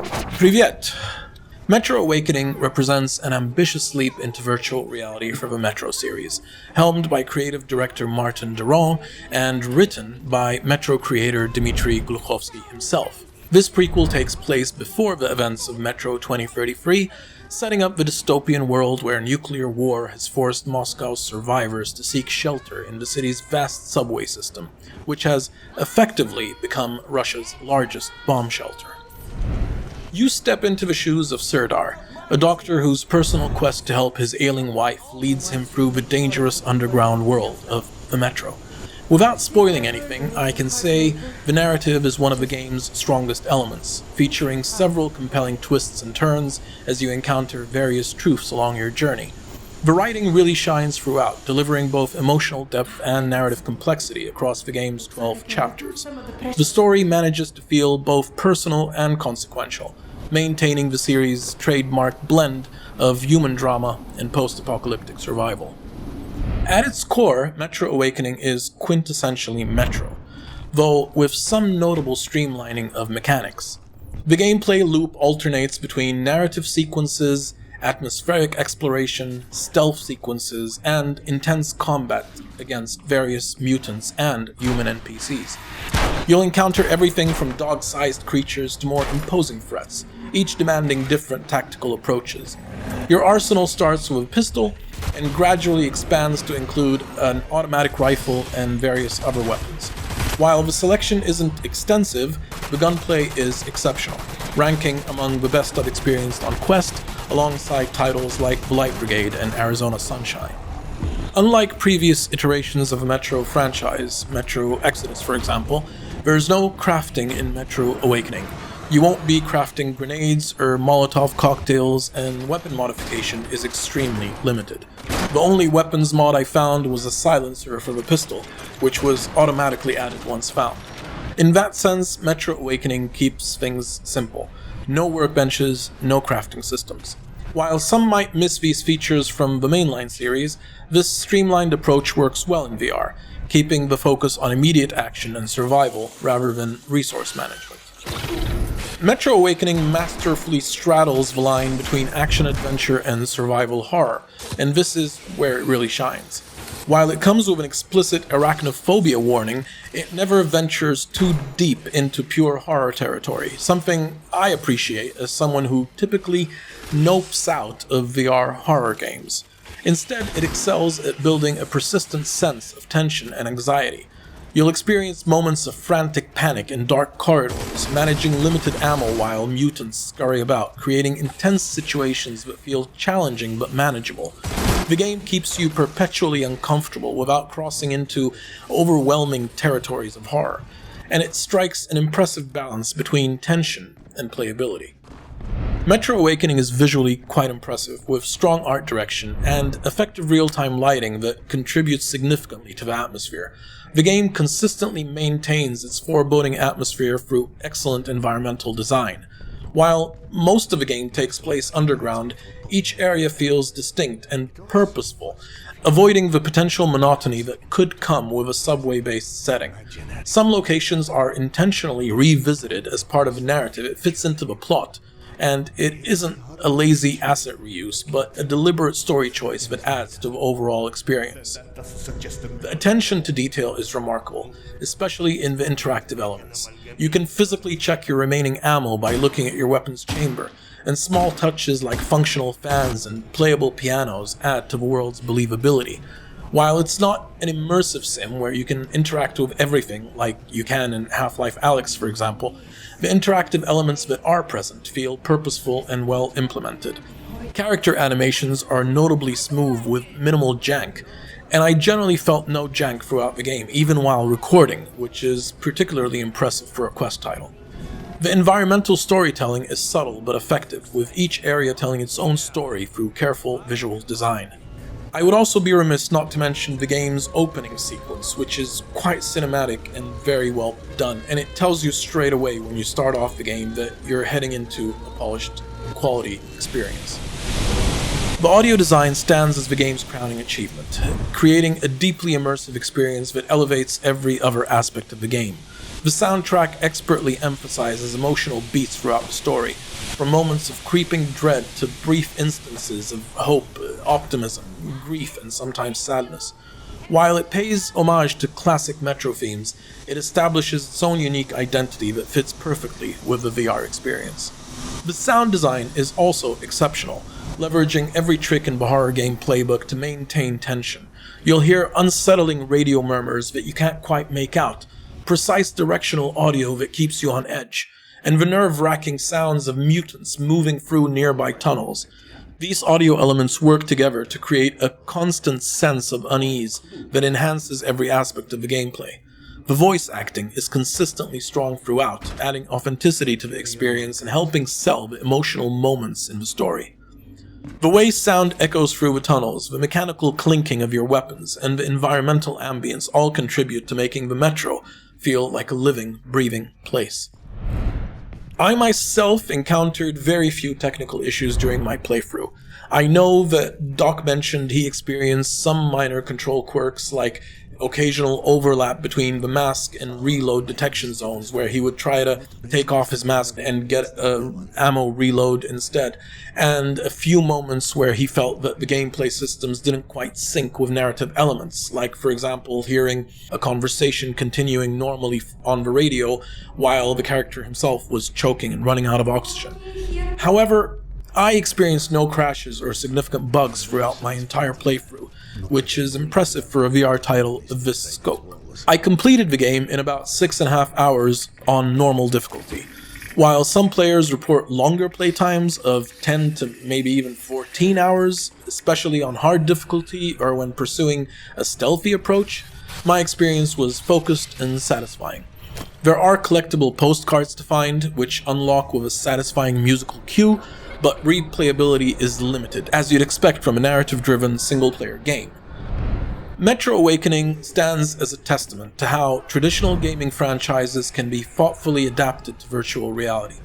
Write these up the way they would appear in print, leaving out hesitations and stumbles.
Privyet! Metro Awakening represents an ambitious leap into virtual reality for the Metro series, helmed by creative director Martin Deron and written by Metro creator Dmitry Glukhovsky himself. This prequel takes place before the events of Metro 2033, setting up the dystopian world where nuclear war has forced Moscow's survivors to seek shelter in the city's vast subway system, which has effectively become Russia's largest bomb shelter. You step into the shoes of Serdar, a doctor whose personal quest to help his ailing wife leads him through the dangerous underground world of the Metro. Without spoiling anything, I can say the narrative is one of the game's strongest elements, featuring several compelling twists and turns as you encounter various truths along your journey. The writing really shines throughout, delivering both emotional depth and narrative complexity across the game's 12 chapters. The story manages to feel both personal and consequential, maintaining the series' trademark blend of human drama and post-apocalyptic survival. At its core, Metro Awakening is quintessentially Metro, though with some notable streamlining of mechanics. The gameplay loop alternates between narrative sequences, atmospheric exploration, stealth sequences, and intense combat against various mutants and human NPCs. You'll encounter everything from dog-sized creatures to more imposing threats, each demanding different tactical approaches. Your arsenal starts with a pistol and gradually expands to include an automatic rifle and various other weapons. While the selection isn't extensive, the gunplay is exceptional, ranking among the best I've experienced on Quest, alongside titles like The Light Brigade and Arizona Sunshine. Unlike previous iterations of the Metro franchise, Metro Exodus for example, there's no crafting in Metro Awakening. You won't be crafting grenades or Molotov cocktails, and weapon modification is extremely limited. The only weapons mod I found was a silencer for the pistol, which was automatically added once found. In that sense, Metro Awakening keeps things simple. No workbenches, no crafting systems. While some might miss these features from the mainline series, this streamlined approach works well in VR, keeping the focus on immediate action and survival rather than resource management. Metro Awakening masterfully straddles the line between action-adventure and survival horror, and this is where it really shines. While it comes with an explicit arachnophobia warning, it never ventures too deep into pure horror territory, something I appreciate as someone who typically nopes out of VR horror games. Instead, it excels at building a persistent sense of tension and anxiety. You'll experience moments of frantic panic in dark corridors, managing limited ammo while mutants scurry about, creating intense situations that feel challenging but manageable. The game keeps you perpetually uncomfortable without crossing into overwhelming territories of horror, and it strikes an impressive balance between tension and playability. Metro Awakening is visually quite impressive, with strong art direction and effective real-time lighting that contributes significantly to the atmosphere. The game consistently maintains its foreboding atmosphere through excellent environmental design. While most of the game takes place underground, each area feels distinct and purposeful, avoiding the potential monotony that could come with a subway-based setting. Some locations are intentionally revisited as part of the narrative. It fits into the plot, and it isn't a lazy asset reuse, but a deliberate story choice that adds to the overall experience. The attention to detail is remarkable, especially in the interactive elements. You can physically check your remaining ammo by looking at your weapon's chamber, and small touches like functional fans and playable pianos add to the world's believability. While it's not an immersive sim where you can interact with everything like you can in Half-Life Alyx for example, the interactive elements that are present feel purposeful and well implemented. Character animations are notably smooth with minimal jank, and I generally felt no jank throughout the game, even while recording, which is particularly impressive for a Quest title. The environmental storytelling is subtle but effective, with each area telling its own story through careful visual design. I would also be remiss not to mention the game's opening sequence, which is quite cinematic and very well done, and it tells you straight away when you start off the game that you're heading into a polished, quality experience. The audio design stands as the game's crowning achievement, creating a deeply immersive experience that elevates every other aspect of the game. The soundtrack expertly emphasizes emotional beats throughout the story, from moments of creeping dread to brief instances of hope, optimism, grief, and sometimes sadness. While it pays homage to classic Metro themes, it establishes its own unique identity that fits perfectly with the VR experience. The sound design is also exceptional, leveraging every trick in the horror game playbook to maintain tension. You'll hear unsettling radio murmurs that you can't quite make out, precise directional audio that keeps you on edge, and the nerve-wracking sounds of mutants moving through nearby tunnels. These audio elements work together to create a constant sense of unease that enhances every aspect of the gameplay. The voice acting is consistently strong throughout, adding authenticity to the experience and helping sell the emotional moments in the story. The way sound echoes through the tunnels, the mechanical clinking of your weapons, and the environmental ambience all contribute to making the Metro feel like a living, breathing place. I myself encountered very few technical issues during my playthrough. I know that Doc mentioned he experienced some minor control quirks like occasional overlap between the mask and reload detection zones where he would try to take off his mask and get ammo reload instead, and a few moments where he felt that the gameplay systems didn't quite sync with narrative elements, like for example hearing a conversation continuing normally on the radio while the character himself was choking and running out of oxygen. However, I experienced no crashes or significant bugs throughout my entire playthrough, which is impressive for a VR title of this scope. I completed the game in about 6.5 hours on normal difficulty. While some players report longer playtimes of 10 to maybe even 14 hours, especially on hard difficulty or when pursuing a stealthy approach, my experience was focused and satisfying. There are collectible postcards to find, which unlock with a satisfying musical cue, but replayability is limited, as you'd expect from a narrative-driven single-player game. Metro Awakening stands as a testament to how traditional gaming franchises can be thoughtfully adapted to virtual reality.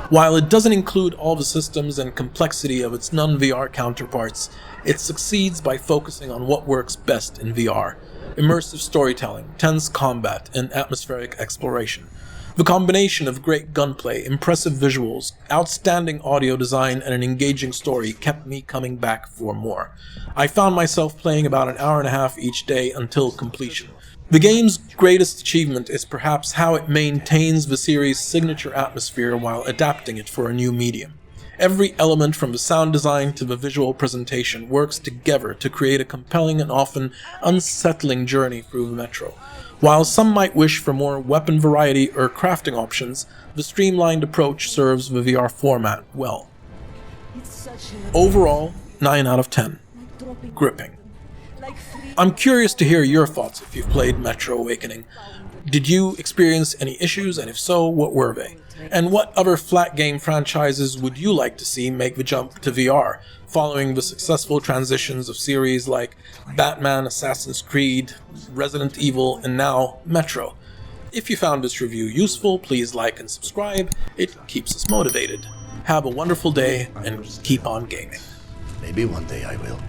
While it doesn't include all the systems and complexity of its non-VR counterparts, it succeeds by focusing on what works best in VR: immersive storytelling, tense combat, and atmospheric exploration. The combination of great gunplay, impressive visuals, outstanding audio design, and an engaging story kept me coming back for more. I found myself playing about an hour and a half each day until completion. The game's greatest achievement is perhaps how it maintains the series' signature atmosphere while adapting it for a new medium. Every element from the sound design to the visual presentation works together to create a compelling and often unsettling journey through the Metro. While some might wish for more weapon variety or crafting options, the streamlined approach serves the VR format well. Overall, 9 out of 10. Gripping. I'm curious to hear your thoughts if you've played Metro Awakening. Did you experience any issues, and if so, what were they? And what other flat game franchises would you like to see make the jump to VR, following the successful transitions of series like Batman, Assassin's Creed, Resident Evil, and now Metro? If you found this review useful, please like and subscribe. It keeps us motivated. Have a wonderful day, and keep on gaming. Maybe one day I will.